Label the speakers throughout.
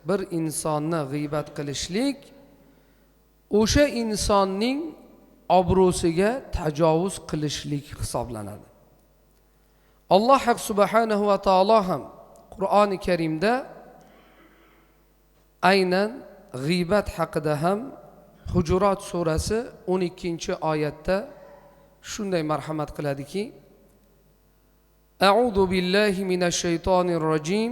Speaker 1: bir insonni g'iybat qilishlik o'sha insonning obro'siga tajovuz qilishlik hisoblanadi. Alloh subhanahu va taolo ham Qur'oni Karimda aynan g'iybat haqida ham Hujurat surasi 12-oyatda shunday marhamat qiladiki: A'udhu billahi minash shaytonir rojim.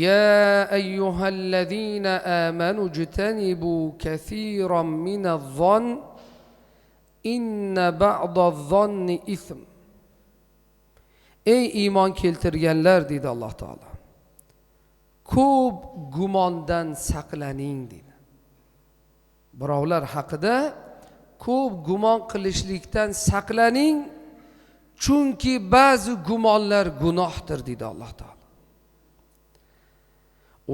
Speaker 1: Ya ayyuhallazina amanu ijtanibu kathiran minadh-dhann inna ba'dadh-dhanni ithm. Ey iymon keltirganlar dedi Alloh taolo. Ko'p gumondan saqlaning dedi. Birovlar haqida ko'p gumon qilishlikdan saqlaning, chunki ba'zi gumonlar gunohdir dedi Alloh taolo.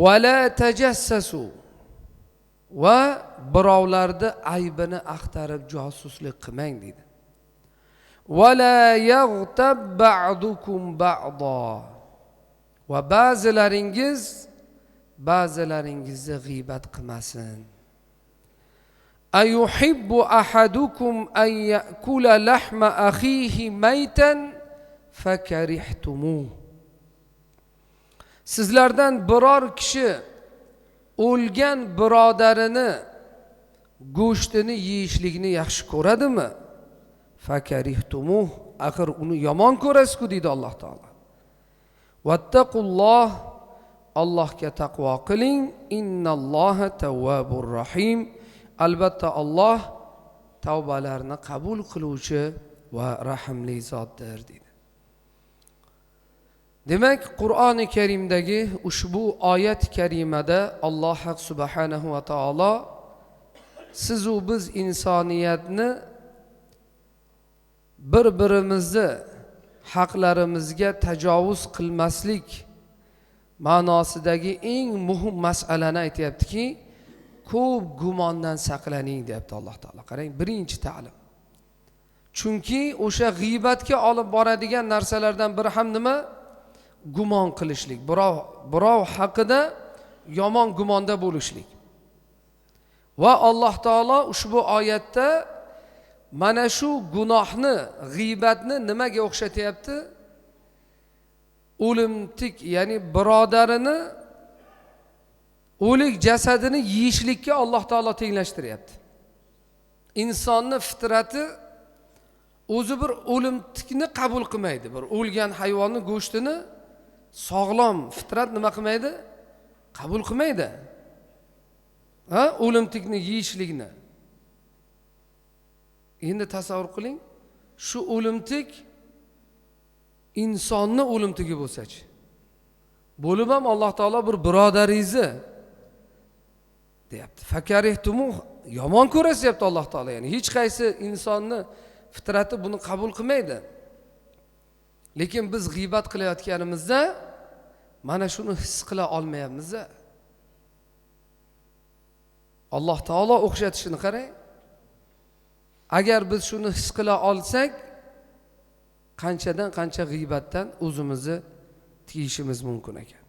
Speaker 1: Va la tajassasu, va birovlarni aybini axtarib josuslik qilmang dedi. Va la yaghtab ba'dukum ba'da, va ba'zilaringizni g'iybat qilmasin. Ayuhibbu ahadukum an ya'kula lahma akhihi maytan fakarihtumuh. Sizlardan biror kishi o'lgan birodarini go'shtini yeyishlikni yaxshi ko'radimi? Fakarihtumuh, axir uni yomon ko'rasiz-ku dedi Alloh taolo. Vattaqulloh, Allohga taqvo qiling. Innalloha tawwabur rahim. Albatta Alloh tavbalarni qabul qiluvchi va rahimli zotdir dedi. Demak, Qur'oni Karimdagi ushbu oyat karimada Alloh subhanahu va taolo siz u biz insoniyatni bir-birimizni haqlarimizga tajovuz qilmaslik ma'nosidagi eng muhim masalani aytayaptiki, ko'p gumondan saqlaning deyapti Alloh taolo. Qarang, birinchi ta'lim. Chunki o'sha g'iybatga olib boradigan narsalardan biri ham nima? Gumon qilishlik. Birov haqida yomon gumonda bo'lishlik. Va Alloh taolo ushbu oyatda mana shu gunohni, g'iybatni nimaga o'xshatyapti? O'limtik, ya'ni birodarini o'lik jasadini yeyishlikka Alloh taolo tenglashtiryapti. Insonning fitrati o'zi bir o'limtikni qabul qilmaydi. Bir o'lgan hayvonning go'shtini sog'lom fitrat nima qilmaydi? Qabul qilmaydi. O'limtikni yeyishlikni. Endi tasavvur qiling, shu o'limtik insonni o'limtigi bo'lsa-chi. Bo'lib ham Alloh taolo bir birodaringizni deyapti. Fakarihtumu, yomon ko'rasiz deyapti Alloh taolo. Ya'ni hech qaysi insonni fitrati buni qabul qilmaydi. Lekin biz g'iybat qilayotganimizda mana shuni his qila olmayapmiz. Alloh taolo o'xshatishini qarang. Agar biz shuni his qila olsak, qanchadan qancha g'iybatdan o'zimizni tiyishimiz mumkin ekan.